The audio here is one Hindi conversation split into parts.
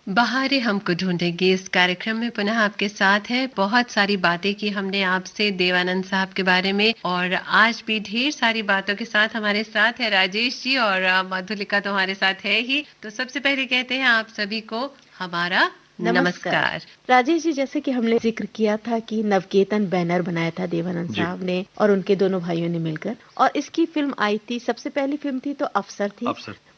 बहारें हमको ढूंढेंगे इस कार्यक्रम में पुनः आपके साथ है। बहुत सारी बातें की हमने आपसे देवानंद साहब के बारे में, और आज भी ढेर सारी बातों के साथ हमारे साथ है राजेश जी, और मधुलिका तो हमारे साथ है ही। तो सबसे पहले कहते हैं आप सभी को हमारा नमस्कार। राजेश जी, जैसे कि हमने जिक्र किया था कि नवकेतन बैनर बनाया था देवानंद साहब ने और उनके दोनों भाइयों ने मिलकर, और इसकी फिल्म आई थी, सबसे पहली फिल्म थी तो अफसर थी।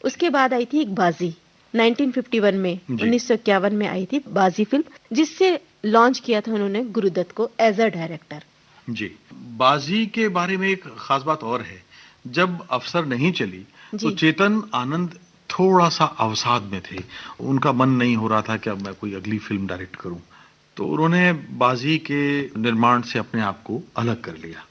उसके बाद आई थी एक बाजी 1951 में, 1951 में आई थी बाजी फिल्म, जिससे लॉन्च किया था उन्होंने गुरुदत्त को एज अ डायरेक्टर। जी, बाजी के बारे में एक खास बात और है। जब अफसर नहीं चली तो चेतन आनंद थोड़ा सा अवसाद में थे। उनका मन नहीं हो रहा था कि अब मैं कोई अगली फिल्म डायरेक्ट करूं, तो उन्होंने बाजी के निर्माण से अपने आप को अलग कर लिया।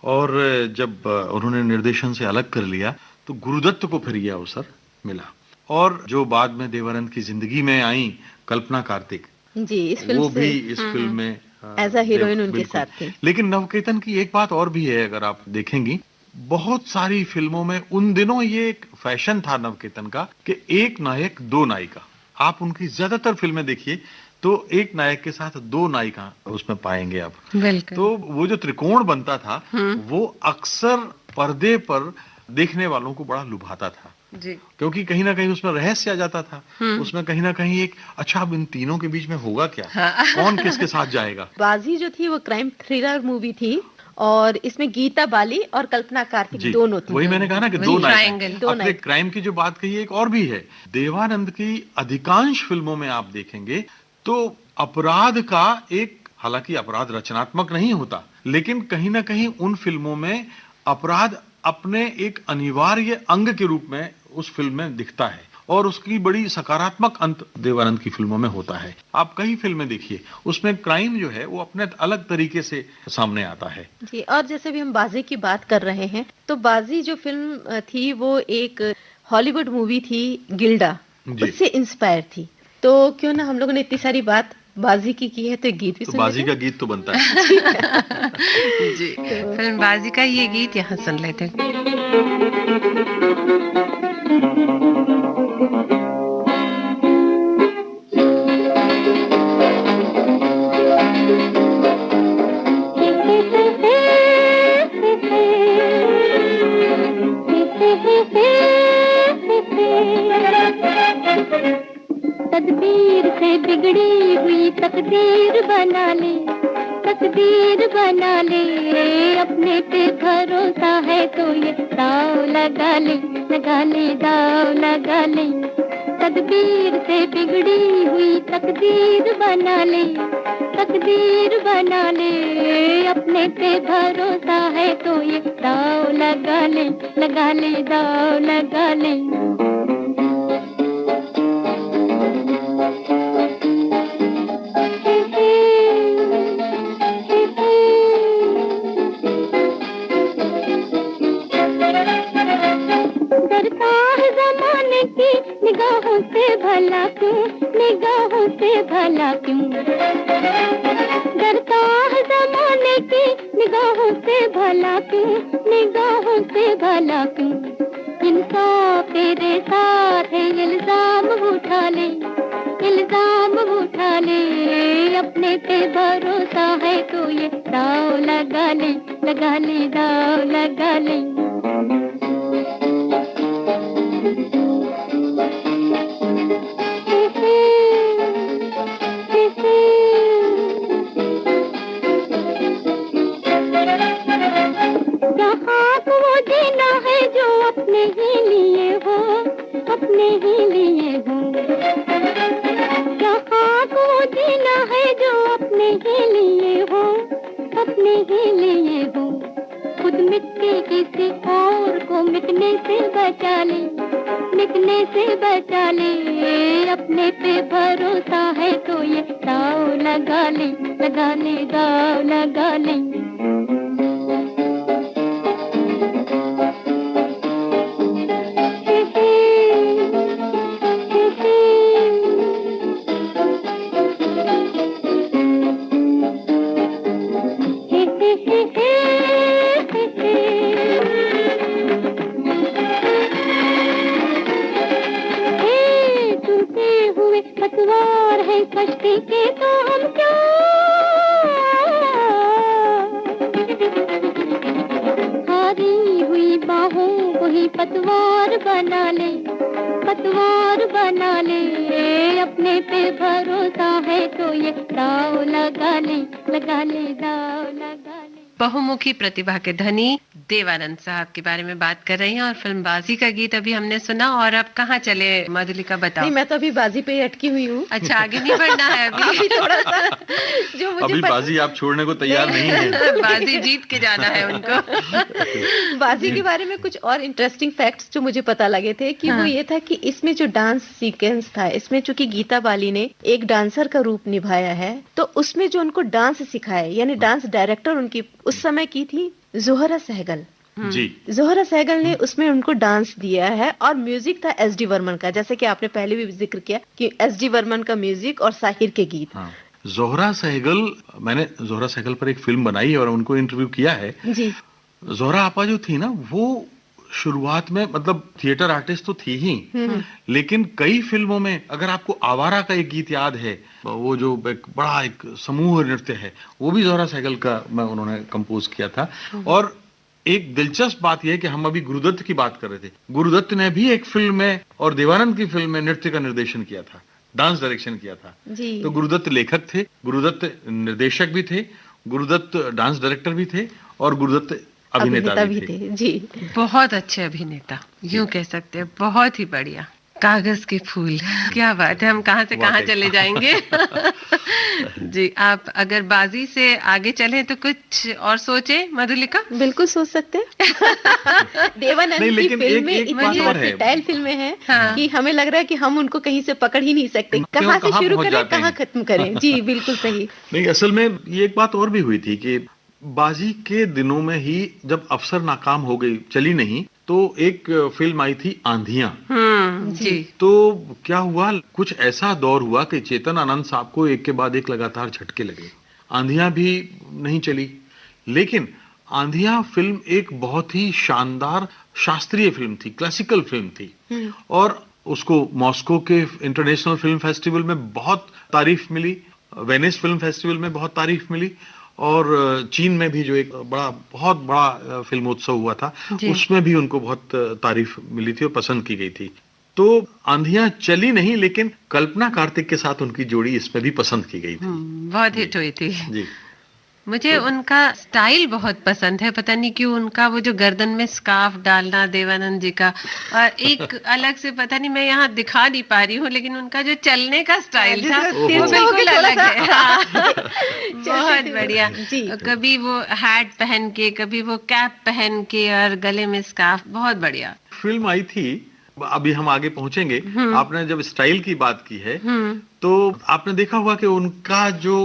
और जब उन्होंने निर्देशन से अलग कर लिया तो गुरुदत्त को फिर यह अवसर मिला। और जो बाद में देवानंद की जिंदगी में आई कल्पना कार्तिक जी, इस फिल्म वो भी इस फिल्म में एज अ हीरोइन उनके साथ थी। लेकिन नवकेतन की एक बात और भी है, अगर आप देखेंगी बहुत सारी फिल्मों में उन दिनों ये एक फैशन था नवकेतन का कि एक नायक दो नायिका। आप उनकी ज्यादातर फिल्में देखिए तो एक नायक के साथ दो नायिका उसमें पाएंगे आप। तो वो जो त्रिकोण बनता था वो अक्सर पर्दे पर देखने वालों को बड़ा लुभाता था जी। क्योंकि कहीं ना कहीं उसमें रहस्य आ जाता था। उसमें कहीं ना कहीं एक अच्छा, अब इन तीनों के बीच में होगा क्या, कौन किसके साथ जाएगा। बाजी जो थी वो क्राइम थ्रिलर मूवी थी, और इसमें गीता बाली और कल्पना कार्तिक दोनों थी। वही मैंने कहा ना कि दो नायक। क्राइम की जो बात कही एक और भी है, देवानंद की अधिकांश फिल्मों में आप देखेंगे तो अपराध का एक, हालांकि अपराध रचनात्मक नहीं होता, लेकिन कहीं ना कहीं उन फिल्मों में अपराध अपने एक अनिवार्य अंग के रूप में उस फिल्म में दिखता है, और उसकी बड़ी सकारात्मक अंत देवानंद की फिल्मों में होता है। आप कई फिल्में देखिए उसमें क्राइम जो है वो अपने अलग तरीके से सामने आता है जी। और जैसे भी हम बाजी की बात कर रहे हैं, तो बाजी जो फिल्म थी वो एक हॉलीवुड मूवी थी गिल्डा, उससे इंस्पायर थी। तो क्यों ना हम लोगों ने इतनी सारी बात बाजी की है, तो गीत भी तो बाजी का गीत तो बनता है जी। फिल्म बाजी का ये गीत यहाँ सुन लेते हैं। तकदीर से बिगड़ी हुई तकदीर बना ले, तकदीर बना ले, अपने पे भरोसा है तो ये दाव लगा ले, लगा ले, दाव लगा ले। तकदीर से बिगड़ी हुई तकदीर बना ले, तकदीर बना ले, अपने पे भरोसा है तो ये दाव लगा ले, लगा ले, दाव लगा ले। निगाहों से भला क्यों, निगाहों से भला क्यों, डरता है ज़माने की निगाहों से भला क्यों, निगाहों से भला क्यों। इंसाफ तेरे साथ है, इल्जाम उठा ले, इल्जाम उठा ले, अपने पे भरोसा है तो ये दाव लगा ले, लगा ले, दाव लगा ले। अपने ही लिए हो, अपने ही लिए हो, यहाँ को जीना है जो अपने ही लिए हो, अपने ही लिए हो। खुद मिट के किसी और को मिटने से बचा ले, मिटने से बचा ले, अपने पे भरोसा है तो ये दाव लगा ले, लगा ले, दाव लगा ले। हुए हुए पतवार है कश्ती के तो हम क्या, हारी हुई बाहों को ही पतवार बना ले, पतवार बना ले, अपने पे भरोसा है तो ये दाव लगा ले, लगा ले, दाव लगा ले। बहुमुखी प्रतिभा के धनी देवानंद साहब के बारे में बात कर रही हैं और फिल्म बाजी का गीत अभी हमने सुना। और अब कहाँ चले मधुलिका, बताओ। नहीं, मैं तो अभी बाजी पे ही अटकी हुई हूँ। अच्छा, आगे नहीं बढ़ना है अभी? थोड़ा सा जो मुझे अभी बाजी आप छोड़ने को तैयार नहीं है। बाजी जीत के जाना है उनको। बाजी के बारे में कुछ और इंटरेस्टिंग फैक्ट्स जो मुझे पता लगे थे कि वो ये था कि इसमें जो डांस सीक्वेंस था, इसमें चूंकि गीता बाली ने एक डांसर का रूप निभाया है, तो उसमें जो उनको डांस सिखाया, यानी डांस डायरेक्टर उनकी उस समय की थी जोहरा सहगल जी। जोहरा सहगल ने उसमें उनको डांस दिया है और म्यूजिक था एस डी वर्मन का, जैसे कि आपने पहले भी जिक्र किया कि एस डी वर्मन का म्यूजिक और साहिर के गीत। हाँ। जोहरा सहगल, मैंने जोहरा सहगल पर एक फिल्म बनाई और उनको इंटरव्यू किया है जी। जोहरा आपा जो थी ना, वो शुरुआत में मतलब थिएटर आर्टिस्ट तो थी ही, लेकिन कई फिल्मों में, अगर आपको आवारा का एक गीत याद है, वो जो एक बड़ा एक समूह नृत्य है, वो भी जोहरा सहगल का उन्होंने कंपोज किया था। और एक दिलचस्प बात यह है कि हम अभी गुरुदत्त की बात कर रहे थे, गुरुदत्त ने भी एक फिल्म में और देवानंद की फिल्म में नृत्य का निर्देशन किया था, डांस डायरेक्शन किया था जी। तो गुरुदत्त लेखक थे, गुरुदत्त निर्देशक भी थे, गुरुदत्त डांस डायरेक्टर भी थे और गुरुदत्त अभिनेता भी थे जी। बहुत अच्छे अभिनेता, यूं कह सकते हैं, बहुत ही बढ़िया। कागज के फूल, क्या बात है, हम कहां से कहां चले जाएंगे। जी, आप अगर बाजी से आगे चलें तो कुछ और सोचे मधुलिका? बिल्कुल सोच सकते हैं। देवानंद की फिल्में इतनी वर्सेटाइल फिल्में हैं कि हमें लग रहा है कि हम उनको कहीं से पकड़ ही नहीं सकते, कहां से शुरू करें, कहां खत्म करें। जी बिल्कुल सही। नहीं, असल में ये एक बात और भी हुई थी कि बाजी के दिनों में ही जब अफसर नाकाम हो गई, चली नहीं, तो एक फिल्म आई थी आंधियां। जी। तो क्या हुआ, कुछ ऐसा दौर हुआ कि चेतन आनंद साहब को एक के बाद एक लगातार झटके लगे, आंधियां भी नहीं चली। लेकिन आंधियां फिल्म एक बहुत ही शानदार शास्त्रीय फिल्म थी, क्लासिकल फिल्म थी, और उसको मॉस्को के इंटरनेशनल फिल्म फेस्टिवल में बहुत तारीफ मिली, वेनिस फिल्म फेस्टिवल में बहुत तारीफ मिली, और चीन में भी जो एक बहुत बड़ा फिल्मोत्सव हुआ था, उसमें भी उनको बहुत तारीफ मिली थी और पसंद की गई थी। तो आंधियां चली नहीं, लेकिन कल्पना कार्तिक के साथ उनकी जोड़ी इसमें भी पसंद की गई थी, बहुत हिट हुई थी जी। मुझे उनका स्टाइल बहुत पसंद है, पता नहीं क्यों, उनका वो जो गर्दन में स्कार्फ डालना देवानंद जी का, और एक अलग से, पता नहीं मैं यहाँ दिखा नहीं पा रही हूँ, लेकिन उनका जो चलने का स्टाइल था वो बिल्कुल अलग है। बहुत बढ़िया। कभी वो हैट पहन के, कभी वो कैप पहन के और गले में स्कार्फ, बहुत बढ़िया फिल्म आई थी। अभी हम आगे पहुंचेंगे। आपने जब स्टाइल की बात की है, तो आपने देखा होगा कि उनका जो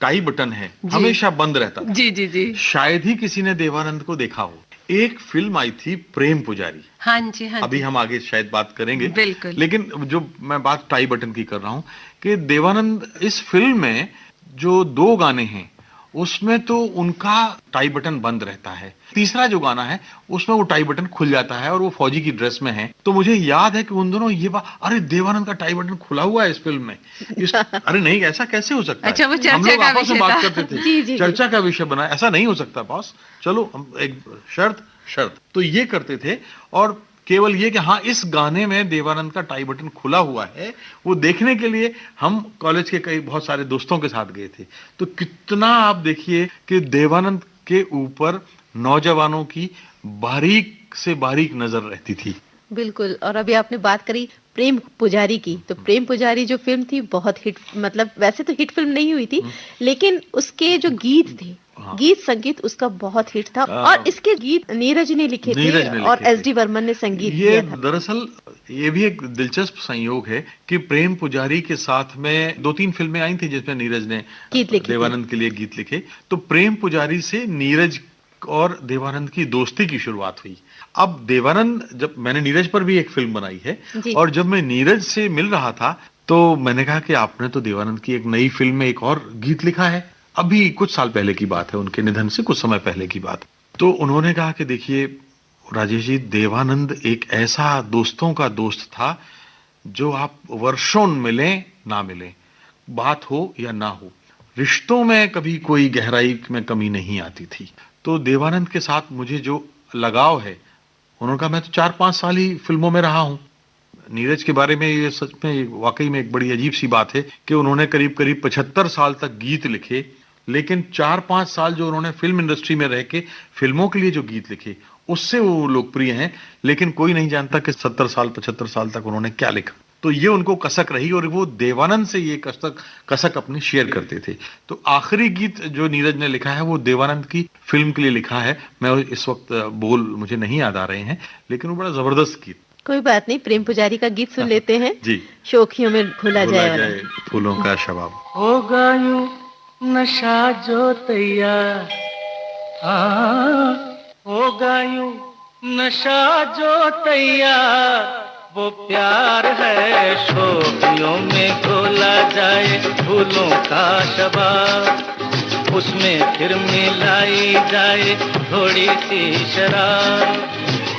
टाई बटन है हमेशा बंद रहता था। जी जी जी। शायद ही किसी ने देवानंद को देखा हो। एक फिल्म आई थी प्रेम पुजारी। हाँ जी, हाँ अभी जी। हम आगे शायद बात करेंगे, बिल्कुल। लेकिन जो मैं बात टाई बटन की कर रहा हूं कि देवानंद इस फिल्म में जो 2 गाने हैं उसमें तो उनका टाई बटन बंद रहता है, तीसरा जो गाना है उसमें वो टाई बटन खुल जाता है और वो फौजी की ड्रेस में है। तो मुझे याद है कि उन दोनों ये बात, अरे देवानंद का टाई बटन खुला हुआ है इस फिल्म में। अरे नहीं, ऐसा कैसे हो सकता है? अच्छा, वो चर्चा हम लोग का आपस में विषय बात था। करते थे, जी, जी, चर्चा का विषय बना, ऐसा नहीं हो सकता बॉस, चलो हम एक शर्त तो ये करते थे। और केवल ये कि हाँ, इस गाने में देवानंद का टाई बटन खुला हुआ है, वो देखने के लिए हम कॉलेज के कई बहुत सारे दोस्तों के साथ गए थे। तो कितना आप देखिए कि देवानंद के ऊपर नौजवानों की बारीक से बारीक नजर रहती थी। बिल्कुल। और अभी आपने बात करी प्रेम पुजारी की, तो प्रेम पुजारी जो फिल्म थी बहुत हिट, मतलब वैसे तो हिट फिल्म नहीं हुई थी, लेकिन उसके जो गीत थे, गीत संगीत उसका बहुत हिट था। और इसके गीत नीरज ने लिखे थे और एस डी बर्मन ने संगीत दिया था। दरअसल ये भी एक दिलचस्प संयोग है कि प्रेम पुजारी के साथ में 2-3 फिल्में आई थी जिसमें नीरज ने देवानंद के लिए गीत लिखे। तो प्रेम पुजारी से नीरज और देवानंद की दोस्ती की शुरुआत हुई। अब देवानंद, जब मैंने नीरज पर भी एक फिल्म बनाई है, और जब मैं नीरज से मिल रहा था तो मैंने कहा कि आपने तो देवानंद की एक नई फिल्म में एक और गीत लिखा है। अभी कुछ साल पहले की बात है, उनके निधन से कुछ समय पहले की बात। तो उन्होंने कहा कि देखिए राजेश जी, देवानंद एक ऐसा दोस्तों का दोस्त था जो आप वर्षों मिलें ना मिले, बात हो या ना हो, रिश्तों में कभी कोई गहराई में कमी नहीं आती थी। तो देवानंद के साथ मुझे जो लगाव है, उन्होंने कहा मैं तो 4-5 साल ही फ़िल्मों में रहा हूँ। नीरज के बारे में ये सच में वाक़ई में एक बड़ी अजीब-सी बात है कि उन्होंने करीब-करीब 75 साल तक गीत लिखे, लेकिन 4-5 साल जो उन्होंने फ़िल्म इंडस्ट्री में रह के फ़िल्मों के लिए जो गीत लिखे, उससे वो लोकप्रिय हैं, लेकिन कोई नहीं जानता कि 70 साल, 75 साल तक उन्होंने क्या लिखा। तो ये उनको कसक रही और वो देवानंद से ये कसक अपनी शेयर करते थे। तो आखिरी गीत जो नीरज ने लिखा है वो देवानंद की फ़िल्म के लिए लिखा है। मैं इस वक़्त बोल मुझे नहीं याद आ रहे हैं, लेकिन वो बड़ा ज़बरदस्त गीत। कोई बात नहीं, प्रेम पुजारी का गीत सुन लेते हैं। जी। शोखियों में घुला जाए फूलों का शबाब। होगा यूं नशा जो तैयार, होगा यूं नशा जो तैयार, वो प्यार है शोखियों में घोला जाए फूलों का शबाब, उसमें फिर मिलाई जाए थोड़ी सी शराब।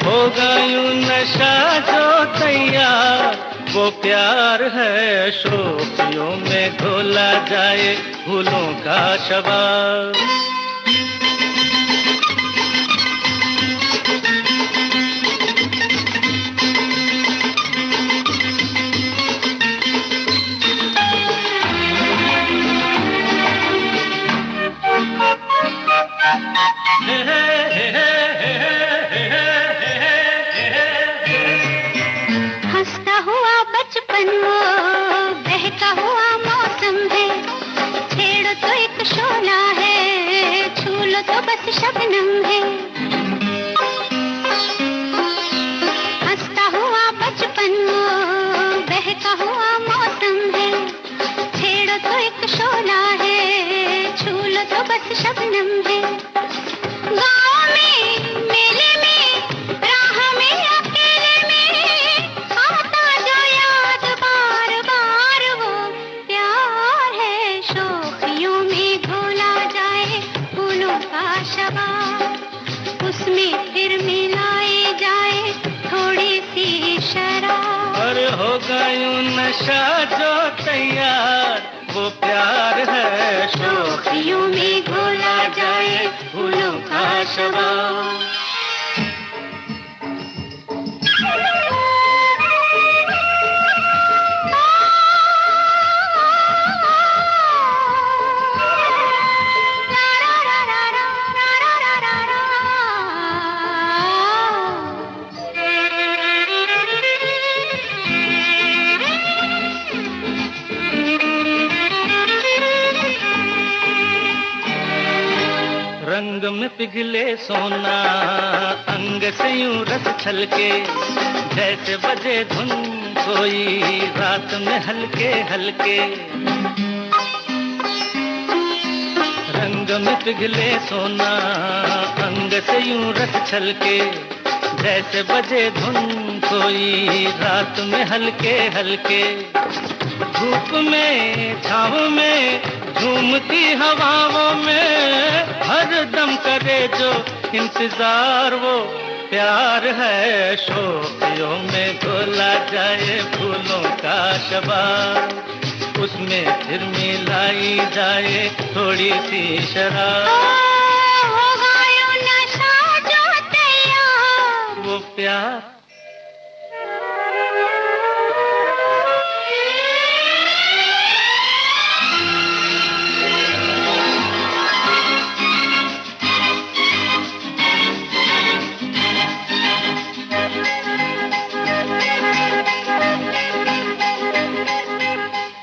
होगा यूं नशा जो तैयार, वो प्यार है शोखियों में घोला जाए फूलों का शबाब। हंसता हुआ बचपन वो बहता हुआ मौसम है, छेड़ो तो एक शोला है, छू लो तो बस शबनम है। हंसता हुआ बचपन वो बहता हुआ मौसम है, छेड़ो तो एक शोला है, छू लो तो बस शबनम है। गाँव में मेले में राह में अकेले में आता जो याद बार बार, वो प्यार है शोखियों में घोला जाए फूलों का शबाब, उसमें फिर मिलाई जाए थोड़ी सी शराब। अरे होगा यूं नशा जो तैयार, वो प्यार है शोखियों में घोला जाए फूलों का शबाब। रंग में पिघले सोना, अंग से यूं रस छलके, जैसे बजे धुन कोई रात में हल्के हल्के। रंग में पिघले सोना, अंग से यूं रस छलके, जैसे बजे धुन कोई रात में हल्के हल्के। धूप में छाँव में झूमती हवाओं में हर दम करे जो इंतजार, वो प्यार है शोखियों में घोला जाए फूलों का शबाब, उसमें फिर मिलाई जाए थोड़ी सी शराब। होगा यूं नशा जो तैयार, वो प्यार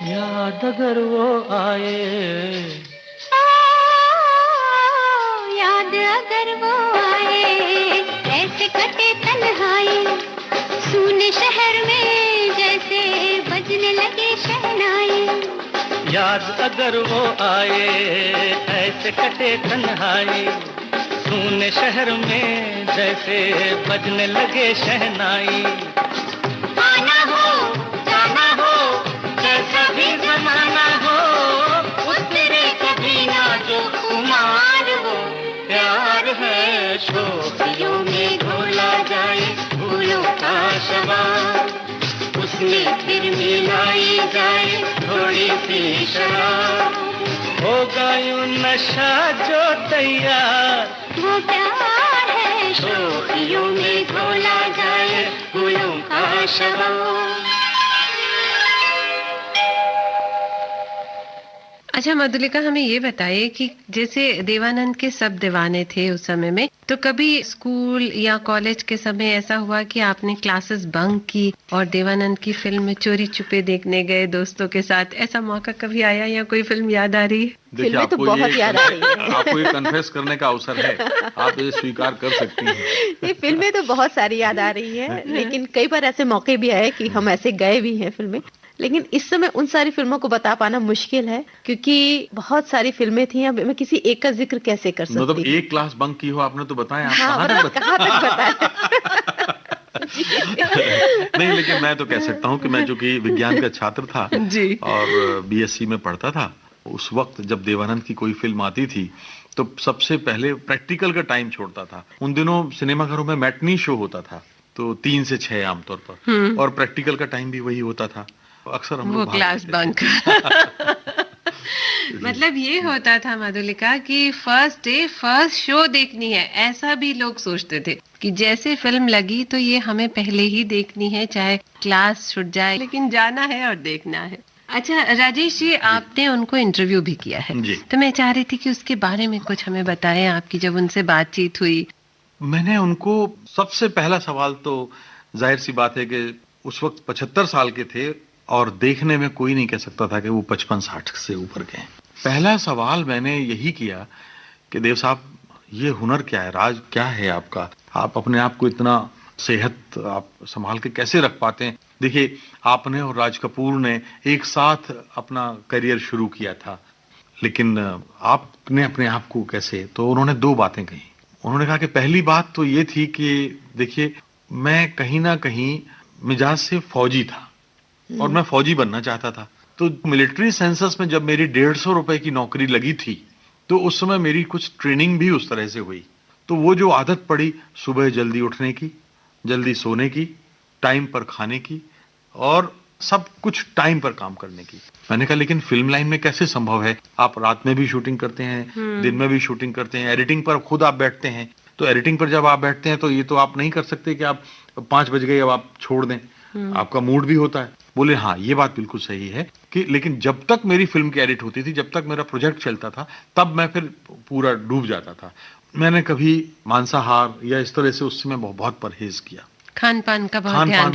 याद अगर वो आए, याद अगर वो आए, कैसे कटे तन्हाई, सूने शहर में जैसे बजने लगे शहनाई। याद अगर वो आए, ऐसे कटे तन्हाई, सूने शहर में जैसे बजने लगे शहनाई। आना हो जाना हो जैसा भी जमाना हो, उतरे कभी ना जो कुमार, वो प्यार है शोखियों में घोला जाए फूलों का शबाब, उसमें फिर मिलाई जाए थोड़ी सी शराब, होगा यूं नशा जो तैयार, वो प्यार है शोखियों में घोला जाए फूलों का शराब। अच्छा मधुलिका, हमें ये बताइए कि जैसे देवानंद के सब दीवाने थे उस समय में, तो कभी स्कूल या कॉलेज के समय ऐसा हुआ कि आपने क्लासेस बंक की और देवानंद की फिल्म चोरी छुपे देखने गए दोस्तों के साथ? ऐसा मौका कभी आया या कोई फिल्म याद आ रही है? फिल्में तो बहुत याद आ रही है। आपको ये कन्फेस करने का अवसर है, आप ये स्वीकार कर सकती हैं। ये फिल्में तो बहुत सारी याद आ रही है, लेकिन कई बार ऐसे मौके भी आए कि हम ऐसे गए भी हैं फिल्में, लेकिन इस समय उन सारी फिल्मों को बता पाना मुश्किल है क्योंकि बहुत सारी फिल्में थी। अब मैं किसी एक का जिक्र कैसे कर सकती? मतलब एक क्लास बंक की हो आपने तो बताया, हाँ, कहाँ तक बताया? नहीं, लेकिन मैं तो कह सकता हूँ कि मैं जो कि विज्ञान का छात्र था जी। और बीएससी में पढ़ता था, उस वक्त जब देवानंद की कोई फिल्म आती थी तो सबसे पहले प्रैक्टिकल का टाइम छोड़ता था। उन दिनों सिनेमाघरों में मैटनी शो होता था, तो 3 से 6 आमतौर पर, और प्रैक्टिकल का टाइम भी वही होता था। अक्सर हम वो लोग क्लास बंक। मतलब ये होता था मधुलिका कि फर्स्ट डे फर्स्ट शो देखनी है, ऐसा भी लोग सोचते थे कि जैसे फिल्म लगी तो ये हमें पहले ही देखनी है, चाहे क्लास छूट जाए, लेकिन जाना है और देखना है। अच्छा राजेश जी, आपने उनको इंटरव्यू भी किया है, तो मैं चाह रही थी कि उसके बारे में कुछ हमें बताएं, आपकी जब उनसे बातचीत हुई। मैंने उनको सबसे पहला सवाल तो जाहिर सी बात है कि उस वक्त 75 साल के थे और देखने में कोई नहीं कह सकता था कि वो 55-60 से ऊपर के हैं। पहला सवाल मैंने यही किया कि देव साहब, ये हुनर क्या है, राज क्या है आपका? आप अपने आप को इतना सेहत आप संभाल के कैसे रख पाते हैं? देखिए, आपने और राज कपूर ने एक साथ अपना करियर शुरू किया था, लेकिन आपने अपने आप को कैसे? तो उन्होंने 2 बातें कही। उन्होंने कहा कि पहली बात तो ये थी कि देखिए, मैं कहीं ना कहीं मिजाज से फौजी था और मैं फौजी बनना चाहता था। तो मिलिट्री सेंसस में जब मेरी 150 रुपए की नौकरी लगी थी, तो उस समय मेरी कुछ ट्रेनिंग भी उस तरह से हुई। तो वो जो आदत पड़ी सुबह जल्दी उठने की, जल्दी सोने की, टाइम पर खाने की और सब कुछ टाइम पर काम करने की। मैंने कहा लेकिन फिल्म लाइन में कैसे संभव है? आप रात में भी शूटिंग करते हैं, दिन में भी शूटिंग करते हैं, एडिटिंग पर खुद आप बैठते हैं। तो एडिटिंग पर जब आप बैठते हैं तो ये तो आप नहीं कर सकते कि आप 5 बज गए अब आप छोड़ दें, आपका मूड भी होता है। बोले हाँ, ये बात बिल्कुल सही है कि लेकिन जब तक मेरी फिल्म की एडिट होती थी, जब तक मेरा प्रोजेक्ट चलता था, तब मैं फिर पूरा डूब जाता था। मैंने कभी मांसाहार या इस तरह से उस समय बहुत परहेज किया, खान पान का बहुत ध्यान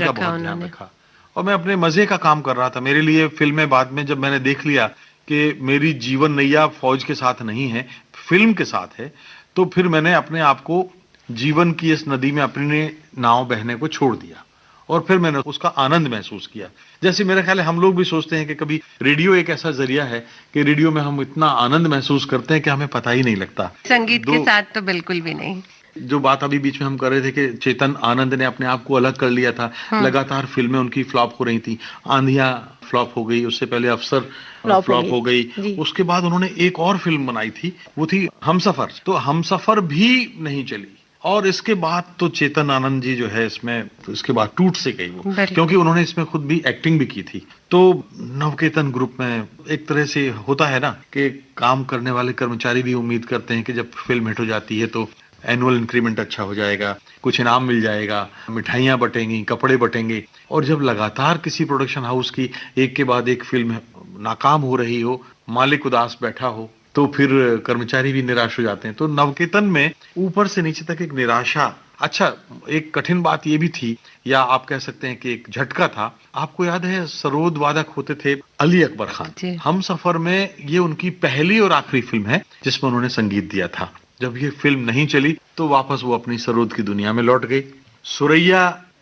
रखा और मैं अपने मजे का काम कर रहा था। मेरे लिए फिल्में बाद में जब मैंने देख लिया कि मेरी जीवन नैया फौज के साथ नहीं है, फिल्म के साथ है, तो फिर मैंने अपने आप को जीवन की इस नदी में अपने नाव बहने को छोड़ दिया और फिर मैंने उसका आनंद महसूस किया। जैसे मेरा ख्याल है हम लोग भी सोचते हैं कि कभी रेडियो एक ऐसा जरिया है कि रेडियो में हम इतना आनंद महसूस करते हैं कि हमें पता ही नहीं लगता। संगीत के साथ तो बिल्कुल भी नहीं। जो बात अभी बीच में हम कर रहे थे कि चेतन आनंद ने अपने आप को अलग कर लिया था, लगातार फिल्में उनकी फ्लॉप हो रही थी। आंधियां फ्लॉप हो गई, उससे पहले अफसर फ्लॉप हो गई, उसके बाद उन्होंने एक और फिल्म बनाई थी, वो थी हमसफर। तो हमसफर भी नहीं चली और इसके बाद तो चेतन आनंद जी जो है इसमें, तो इसके बाद टूट से गई वो, क्योंकि उन्होंने इसमें खुद भी एक्टिंग भी की थी। तो नवकेतन ग्रुप में एक तरह से होता है ना कि काम करने वाले कर्मचारी भी उम्मीद करते हैं कि जब फिल्म हिट हो जाती है तो एनुअल इंक्रीमेंट अच्छा हो जाएगा, कुछ इनाम मिल जाएगा, मिठाइयां बटेंगी, कपड़े बटेंगे। और जब लगातार किसी प्रोडक्शन हाउस की एक के बाद एक फिल्म नाकाम हो रही हो, मालिक उदास बैठा हो, तो फिर कर्मचारी भी निराश हो जाते हैं। तो नवकेतन में ऊपर से नीचे तक एक निराशा। अच्छा, एक कठिन बात ये भी थी, या आप कह सकते हैं कि एक झटका था। आपको याद है सरोद वादक होते थे अली अकबर खान। हमसफर में ये उनकी पहली और आखिरी फिल्म है जिसमें उन्होंने संगीत दिया था। जब ये फिल्म नहीं चली तो वापस वो अपनी सरोद की दुनिया में लौट गई। सुरैया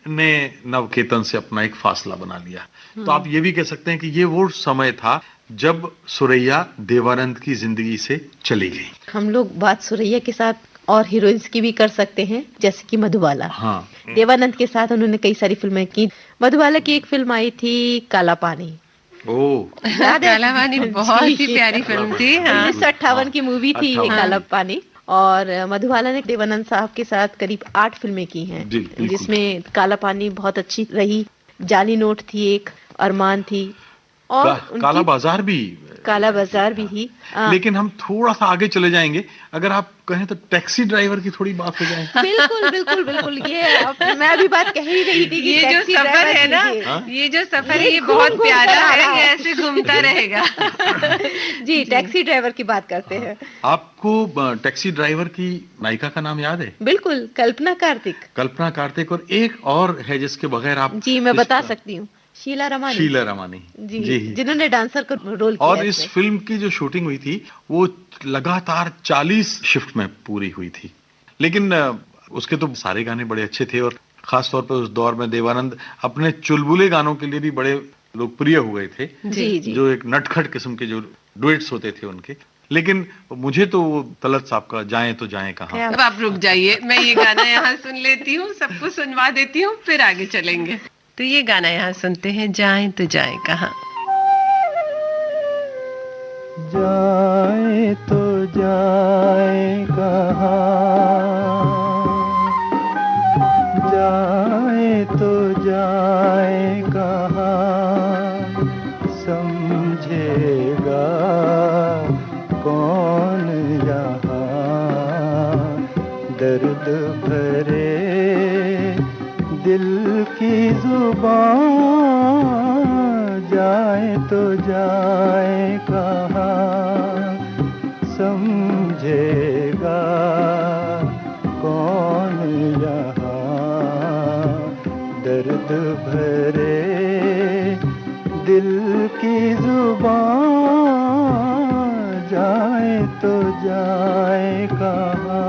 ने नवकेतन से अपना एक फासला बना लिया। तो आप ये भी कह सकते हैं कि ये वो समय था जब सुरैया देवानंद की जिंदगी से चली गई। हम लोग बात सुरैया के साथ और हीरोइंस की भी कर सकते हैं, जैसे कि मधुबाला। हाँ, देवानंद के साथ उन्होंने कई सारी फिल्में की। मधुबाला की एक फिल्म आई थी काला पानी। काला पानी बहुत ही प्यारी फिल्म थी। 1958 की मूवी थी ये काला पानी। और मधुबाला ने देवानंद साहब के साथ करीब 8 फिल्में की हैं, जिसमें काला पानी बहुत अच्छी रही, जाली नोट थी, एक अरमान थी, और काला बाजार भी, काला बाजार भी ही। लेकिन हम थोड़ा सा आगे चले जाएंगे, अगर आप कहें तो टैक्सी ड्राइवर की थोड़ी बात हो जाए। बिल्कुल बिल्कुल बिल्कुल, ये मैं अभी बात कह ही रही थी कि ये जो सफर है ना, ये जो सफर है ये बहुत प्यारा है, ये ऐसे घूमता रहेगा। जी, टैक्सी ड्राइवर की बात करते हैं। आपको टैक्सी ड्राइवर की नायिका का नाम याद है? बिल्कुल, कल्पना कार्तिक। कल्पना कार्तिक, और एक और है जिसके बगैर आप, जी मैं बता सकती हूँ, शीला रमानी। शीला रमानी जी, जिन्होंने डांसर का रोल किया। और इस फिल्म की जो शूटिंग हुई थी वो लगातार 40 शिफ्ट में पूरी हुई थी। लेकिन उसके तो सारे गाने बड़े अच्छे थे, और खास तौर पर उस दौर में देवानंद अपने चुलबुले गानों के लिए भी बड़े लोकप्रिय हो गए थे। जी जी, जो एक नटखट किस्म के जो डुएट्स होते थे उनके। लेकिन मुझे तो वो तलत साहब का जाएं तो जाएं कहाँ। अब आप रुक जाइए, मैं ये गाना यहाँ सुन लेती हूँ, सबको सुनवा देती हूँ, फिर आगे चलेंगे। तो ये गाना यहाँ सुनते हैं, जाएं तो जाएं कहाँ। जाएं तो जाएं कहाँ, जाएं तो जाएं कहाँ, समझेगा कौन यहाँ, दर्द भरे दिल की जुबान, जाए तो जाए कहाँ, समझेगा कौन यहाँ, दर्द भरे दिल की जुबान, जाए तो जाए कहाँ।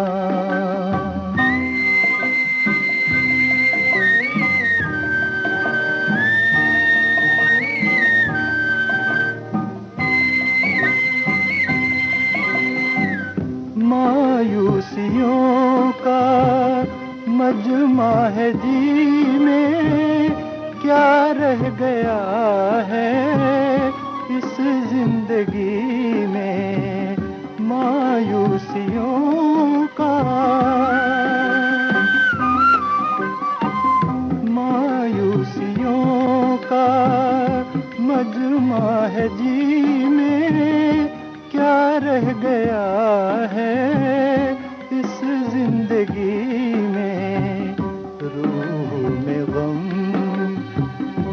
मायूसियों का मजमा है जी में, क्या रह गया है इस जिंदगी में, मायूसियों का, मायूसियों का मजमा है जी में, क्या रह गया है इस जिंदगी में, रूह में गम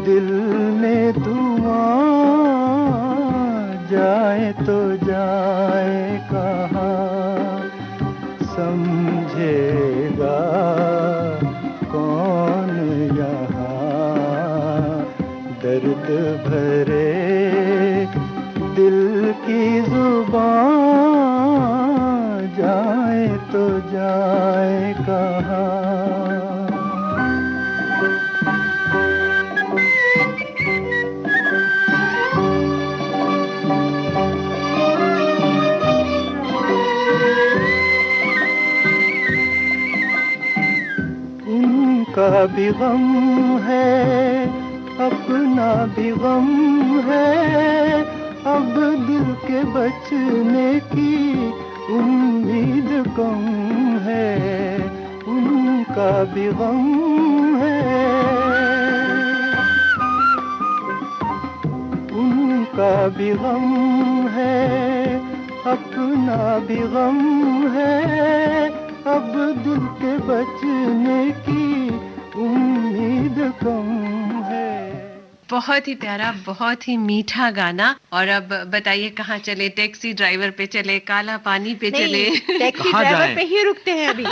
दिल में धुआं, जाए तो जाए कहाँ, समझेगा कौन यहाँ, दर्द भरे दिल की जुबान, जाए तो जाए कहाँ। उनका भी गम है, अपना भी गम है, अब दिल के बचने की उम्मीद कम है, उनका भी गम है, उनका भी गम है, अपना भी गम है, अब दिल के बचने की उम्मीद कम है। बहुत ही प्यारा, बहुत ही मीठा गाना। और अब बताइए कहाँ चले? टैक्सी ड्राइवर पे चले, काला पानी पे चले? टैक्सी ड्राइवर पे ही रुकते हैं अभी।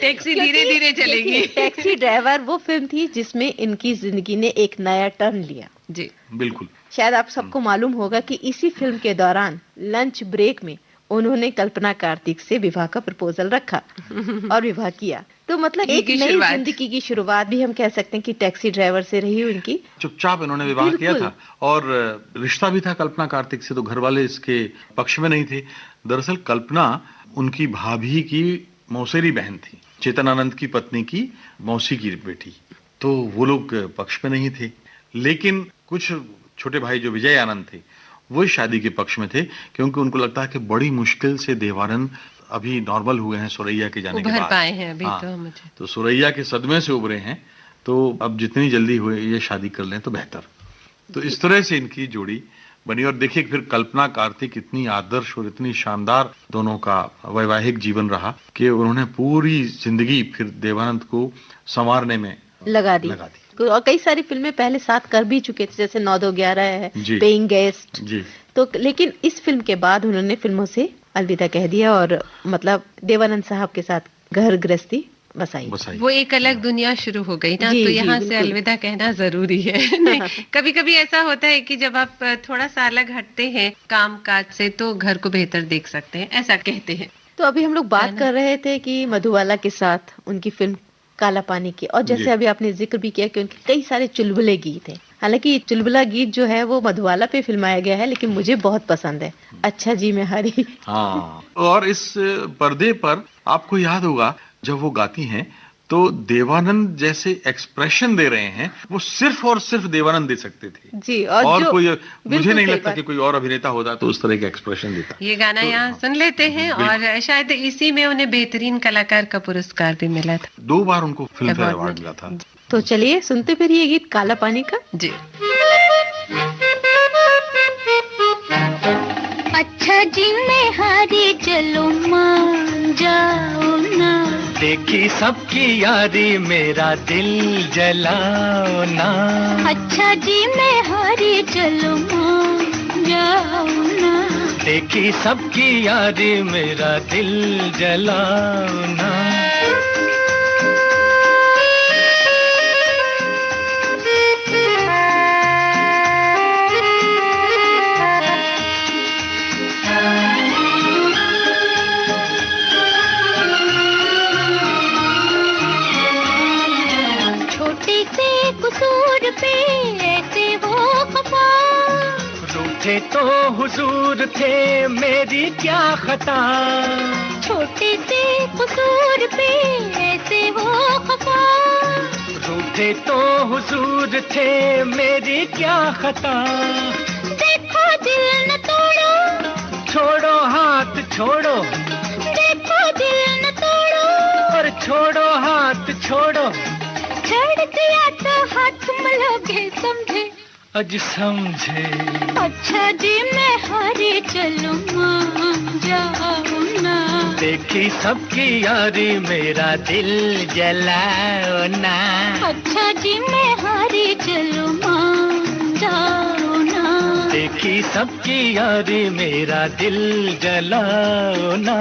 टैक्सी धीरे धीरे चलेगी। टैक्सी ड्राइवर वो फिल्म थी जिसमें इनकी जिंदगी ने एक नया टर्न लिया। जी बिल्कुल। शायद आप सबको मालूम होगा कि इसी फिल्म के दौरान लंच ब्रेक में उन्होंने कल्पना कार्तिक से विवाह का प्रपोजल रखा और विवाह किया। तो मतलब एक नई जिंदगी की शुरुआत भी हम कह सकते हैं कि टैक्सी ड्राइवर से रही उनकी। चुपचाप इन्होंने विवाह किया था, और रिश्ता भी था कल्पना कार्तिक से, तो घर वाले इसके पक्ष में नहीं थे। दरअसल कल्पना उनकी भाभी की मौसेरी बहन थी, चेतनानंद की पत्नी की मौसी की बेटी, तो वो लोग पक्ष में नहीं थे। लेकिन कुछ छोटे भाई जो विजय आनंद थे वो शादी के पक्ष में थे, क्योंकि उनको लगता है कि बड़ी मुश्किल से देवानंद अभी नॉर्मल हुए हैं सुरैया के जाने के बाद। पाए हैं अभी। हाँ, तो सुरैया के सदमे से उभरे हैं, तो अब जितनी जल्दी हुए ये शादी कर लें तो बेहतर। तो इस तरह से इनकी जोड़ी बनी। और देखिए फिर कल्पना कार्तिक, इतनी आदर्श और इतनी शानदार दोनों का वैवाहिक जीवन रहा कि उन्होंने पूरी जिंदगी फिर देवानंद को संवारने में लगा दी। और कई सारी फिल्में पहले साथ कर भी चुके थे, जैसे 9-2-11 है, पेइंग गेस्ट जी। तो लेकिन इस फिल्म के बाद उन्होंने फिल्मों से अलविदा कह दिया और मतलब देवानंद साहब के साथ घर गृहस्थी बसाई। वो एक अलग दुनिया शुरू हो गई ना, तो यहाँ से अलविदा कहना जरूरी है। कभी कभी ऐसा होता है कि जब आप थोड़ा सा अलग हटते हैं काम काज से तो घर को बेहतर देख सकते हैं, ऐसा कहते हैं। तो अभी हम लोग बात कर रहे थे कि मधुबाला के साथ उनकी फिल्म काला पानी की, और जैसे अभी आपने जिक्र भी किया कि उनके कई सारे चुलबुले गीत हैं। हालांकि चुलबुला गीत जो है वो मधुबाला पे फिल्माया गया है, लेकिन मुझे बहुत पसंद है, अच्छा जी मैं हरी। हाँ, और इस पर्दे पर आपको याद होगा जब वो गाती हैं तो देवानंद जैसे एक्सप्रेशन दे रहे हैं वो सिर्फ और सिर्फ देवानंद दे सकते थे जी। और कोई, मुझे नहीं लगता कि कोई और अभिनेता होता तो उस तरह के एक्सप्रेशन देता। ये गाना यहाँ सुन लेते हैं और शायद इसी में उन्हें बेहतरीन कलाकार का पुरस्कार भी मिला था। 2 बार उनको फिल्म फेयर अवार्ड मिला था। तो चलिए सुनते फिर ये गीत काला पानी का जी। अच्छा जी मैं हारी चलो मान जाओ ना, देखी सबकी यारी मेरा दिल जलाओ ना। अच्छा जी मैं हारी चलो मान जाओ ना, देखी सबकी यारी मेरा दिल जलाओ ना। कसूर पे ऐसे वो खफा, रूठे तो हुजूर थे मेरी क्या खता। छोटे से कसूर पे ऐसे वो खफा, रूठे तो हुजूर थे मेरी क्या खता। देखो दिल न तोड़ो, छोड़ो हाथ छोड़ो, देखो दिल न तोड़ो, और छोड़ो हाथ छोड़ो। छड़ दिया तो हाथ मलोगे समझे, अज समझे। अच्छा जी मैं हारी चलूं मान जाओ ना, देखी सबकी यारी मेरा दिल जलाओ ना। अच्छा जी मैं हारी चलूं मान जाओ ना, देखी सबकी यारी मेरा दिल जलाओ ना।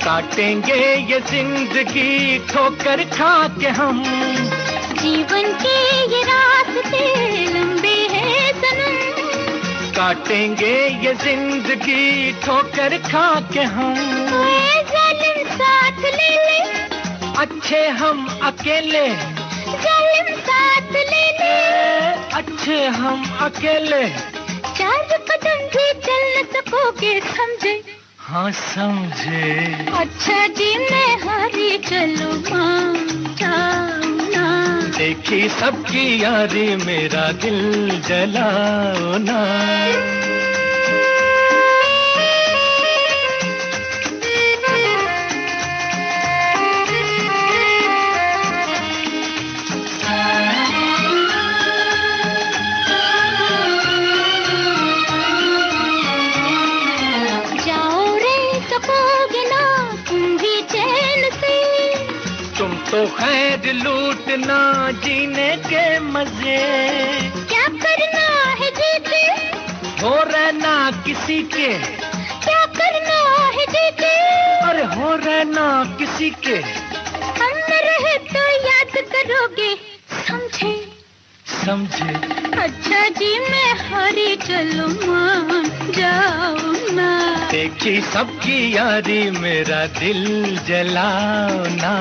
काटेंगे ये जिंदगी ठोकर खा के हम, जीवन के ये रास्ते लंबे हैं सनम। काटेंगे ये जिंदगी ठोकर खा के हम, जालिम साथ ले ले, अच्छे हम अकेले। जालिम साथ ले ले, अच्छे हम अकेले। 4 कदम भी चल न सकोगे समझे, हाँ समझे। अच्छा जी मैं हारी चलूं मान जाओ ना, देखी सबकी यारी मेरा दिल जलाओ ना। तो खैर लूटना जीने के मजे, क्या करना है जीते, हो रहना किसी के। क्या करना है जीते, अरे हो रहना किसी के। हम रहे तो याद करोगे समझे, समझे। अच्छा जी मैं हारी चलूं मान जाओ ना, देखी सबकी यारी मेरा दिल जलाओ ना।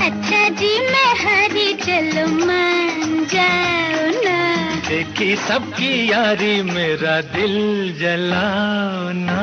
अच्छा जी मैं हारी चलूं मान जाओ ना, देखी सबकी यारी मेरा दिल जलाओ ना।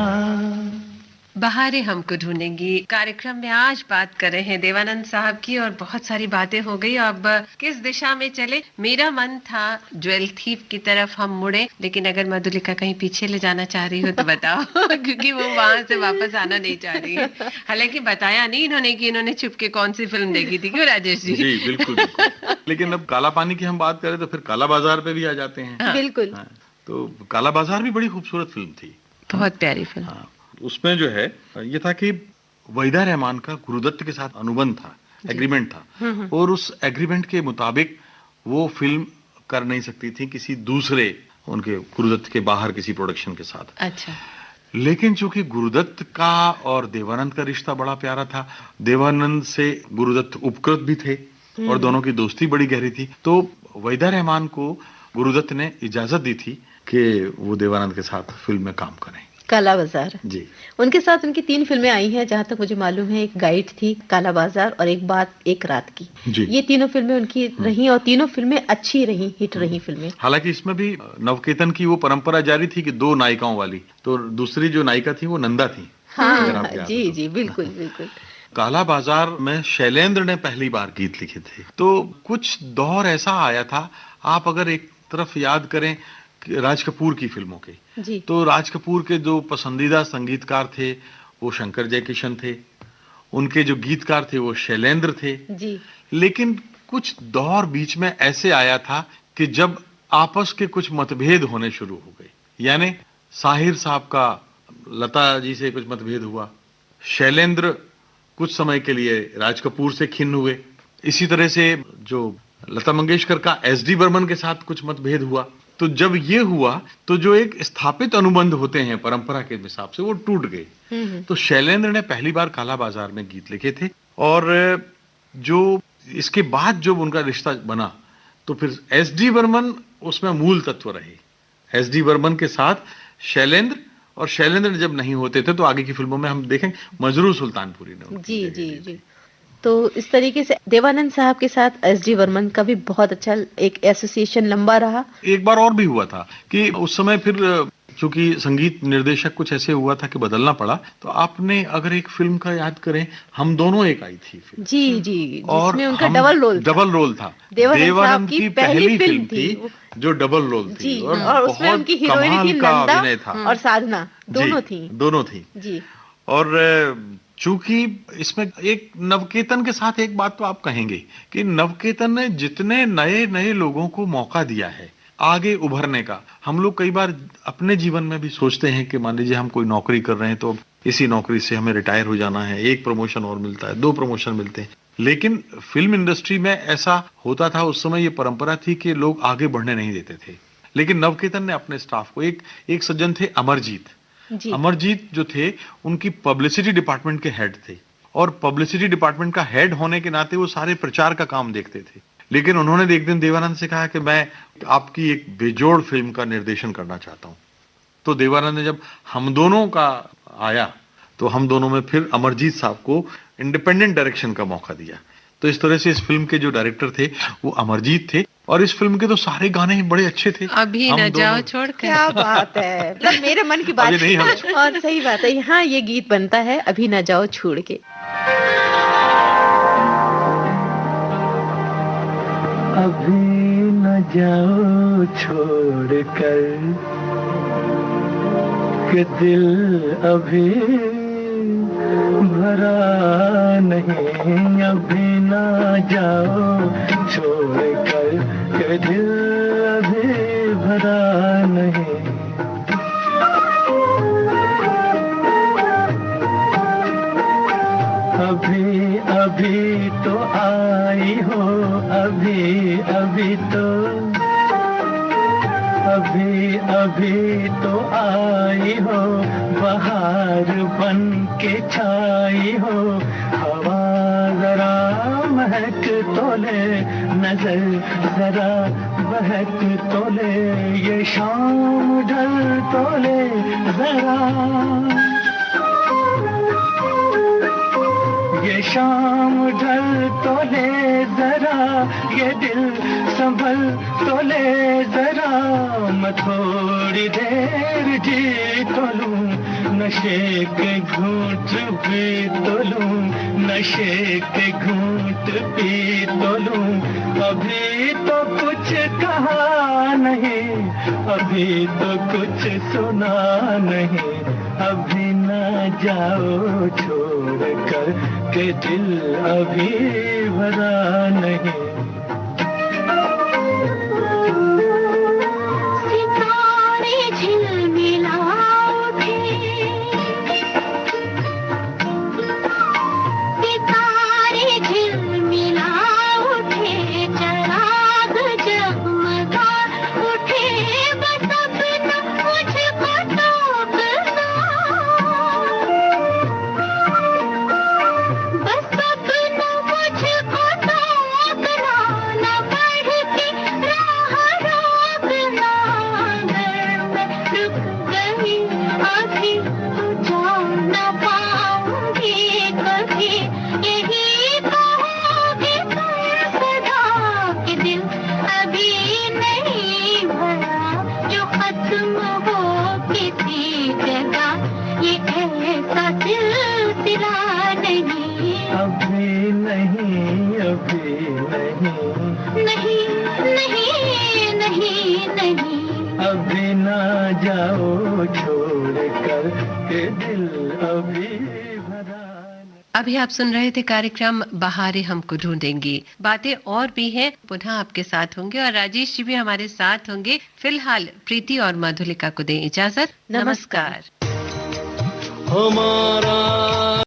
बहारें हमको ढूंढेंगी कार्यक्रम में आज बात कर रहे हैं देवानंद साहब की, और बहुत सारी बातें हो गई। अब किस दिशा में चले? मेरा मन था ज्वेल थीफ की तरफ हम मुड़े, लेकिन अगर मधुलिका कहीं पीछे ले जाना चाह रही हो तो बताओ क्योंकि वो वहां से वापस आना नहीं चाह रही है। हालांकि बताया नहीं इन्होंने कि इन्होंने छुपके कौन सी फिल्म देखी थी, क्यों राजेश जी? जी बिल्कुल, बिल्कुल। लेकिन अब काला पानी की हम बात करें तो फिर काला बाजार पे भी आ जाते हैं। हाँ। बिल्कुल। हाँ, तो काला बाजार भी बड़ी खूबसूरत फिल्म थी, बहुत प्यारी फिल्म। हाँ, उसमें जो है ये था कि वहीदा रहमान का गुरुदत्त के साथ अनुबंध था, एग्रीमेंट था, और उस एग्रीमेंट के मुताबिक वो फिल्म कर नहीं सकती थी किसी दूसरे उनके गुरुदत्त के बाहर किसी प्रोडक्शन के साथ। अच्छा। लेकिन चूंकि गुरुदत्त का और देवानंद का रिश्ता बड़ा प्यारा था, देवानंद से गुरुदत्त उपकृत भी थे और दोनों की दोस्ती बड़ी गहरी थी, तो वहीदा रहमान को गुरुदत्त ने इजाजत दी थी कि वो देवानंद के साथ फिल्म में काम करें। काला बाजार जी, उनके साथ उनकी 3 फिल्में आई हैं, जहां तक मुझे मालूम है। एक गाइड थी, काला बाजार और एक बात एक रात की। जी। ये तीनों फिल्में उनकी रही और तीनों फिल्में अच्छी रही, हिट रही फिल्में। हालांकि इसमें भी नवकेतन की वो परंपरा जारी थी कि 2 नायिकाओं वाली, तो दूसरी जो नायिका थी वो नंदा थी। अगर आप हाँ, याद जी हो तो। जी, बिल्कुल बिल्कुल। काला बाजार में शैलेंद्र ने पहली बार गीत लिखे थे, तो कुछ दौर ऐसा आया था, आप अगर एक तरफ याद करें राज कपूर की फिल्मों के, जी। तो राज कपूर के जो पसंदीदा संगीतकार थे वो शंकर जयकिशन थे, उनके जो गीतकार थे वो शैलेंद्र थे। जी। लेकिन कुछ दौर बीच में ऐसे आया था कि जब आपस के कुछ मतभेद होने शुरू हो गए, यानी साहिर साहब का लता जी से कुछ मतभेद हुआ, शैलेंद्र कुछ समय के लिए राज कपूर से खिन्न हुए, इसी तरह से जो लता मंगेशकर का एसडी बर्मन के साथ कुछ मतभेद हुआ। तो जब ये हुआ तो जो एक स्थापित अनुबंध होते हैं परंपरा के हिसाब से वो टूट गए। तो शैलेंद्र ने पहली बार काला बाजार में गीत लिखे थे, और जो इसके बाद जब उनका रिश्ता बना तो फिर एसडी बर्मन उसमें मूल तत्व रहे। एसडी बर्मन के साथ शैलेंद्र, और शैलेंद्र जब नहीं होते थे तो आगे की फिल्मों में हम देखें मजरू सुल्तानपुरी ने उनकी जी जगह जी ली थी। जी। तो इस तरीके से देवानंद साहब के साथ एसडी बर्मन का भी बहुत अच्छा एक एसोसिएशन लंबा रहा। एक बार और भी हुआ था कि उस समय फिर चूंकि संगीत निर्देशक कुछ ऐसे हुआ था कि बदलना पड़ा, तो आपने अगर एक फिल्म का याद करें, हम दोनों एक आई थी फिल्म। जी जी, और जिसमें उनका डबल रोल था। देवानंद साहब की पहली फिल्म थी जो डबल रोल थी, जी, और उसमें उनकी हीरोइन थी नंदा और साधना, दोनों थी जी। और चूंकि इसमें एक नवकेतन के साथ एक बात तो आप कहेंगे कि नवकेतन ने जितने नए नए लोगों को मौका दिया है आगे उभरने का, हम लोग कई बार अपने जीवन में भी सोचते हैं कि मान लीजिए हम कोई नौकरी कर रहे हैं तो इसी नौकरी से हमें रिटायर हो जाना है, एक प्रमोशन और मिलता है, 2 प्रमोशन मिलते हैं। लेकिन फिल्म इंडस्ट्री में ऐसा होता था, उस समय ये परंपरा थी कि लोग आगे बढ़ने नहीं देते थे। लेकिन नवकेतन ने अपने स्टाफ को, एक सज्जन थे अमरजीत, जो थे उनकी पब्लिसिटी डिपार्टमेंट के हेड थे, और पब्लिसिटी डिपार्टमेंट का हेड होने के नाते वो सारे प्रचार का काम देखते थे। लेकिन उन्होंने एक दिन देवानंद से कहा कि मैं आपकी एक बेजोड़ फिल्म का निर्देशन करना चाहता हूं। तो देवानंद ने जब हम दोनों का आया तो हम दोनों में फिर अमरजीत साहब को इंडिपेंडेंट डायरेक्शन का मौका दिया। तो इस तरह से इस फिल्म के जो डायरेक्टर थे वो अमरजीत थे, और इस फिल्म के तो सारे गाने ही बड़े अच्छे थे। अभी न जाओ छोड़कर। क्या बात है, मतलब मेरे मन की बात नहीं और सही बात है। यहाँ ये गीत बनता है, अभी न जाओ छोड़ के। अभी न जाओ छोड़ कर कि दिल अभी भरा नहीं, अभी न जाओ छोड़ कर कि दिल अभी भरा नहीं। अभी अभी तो आई हो, अभी अभी तो, अभी अभी तो आई हो, बहार बन के छाई हो। हवा जरा महक तोले, नजर जरा बहक तोले, ये शाम ढल तोले जरा, ये शाम ढल तोले जरा, ये दिल संभल तोले जरा। मैं थोड़ी देर जी तो लूं, नशे के घूंट पी तो लूं, नशे के घूंट पी तो लूं, अभी तो कुछ कहा नहीं, अभी तो कुछ सुना नहीं, अभी ना जाओ छोड़ कर के दिल अभी भरा नहीं। सितारे झिलमिला उठे, सितारे झिलमिला उठे, चराग जगमगा उठे, बस अपना मुझको टोकना, बस अपना मुझको टोकना, न बढ़ के राह रोकना, अगर मैं रुक गई अभी तो जा न पाऊंगी कभी, यही कहोगे तुम सदा कि दिल अभी नहीं भरा, जो खत्म हो किसी जगह, ये ऐसा सिलसिला नहीं, अभी नहीं, अभी नहीं, नहीं नहीं नहीं नहीं। अभी ना जाओ छोड़ कर के दिल अभी भरा नहीं। अभी आप सुन रहे थे कार्यक्रम बहारें हमको ढूंढेंगी। बातें और भी हैं, पुनः आपके साथ होंगे और राजेश जी भी हमारे साथ होंगे। फिलहाल प्रीति और मधुलिका को दें इजाजत। नमस्कार। हमारा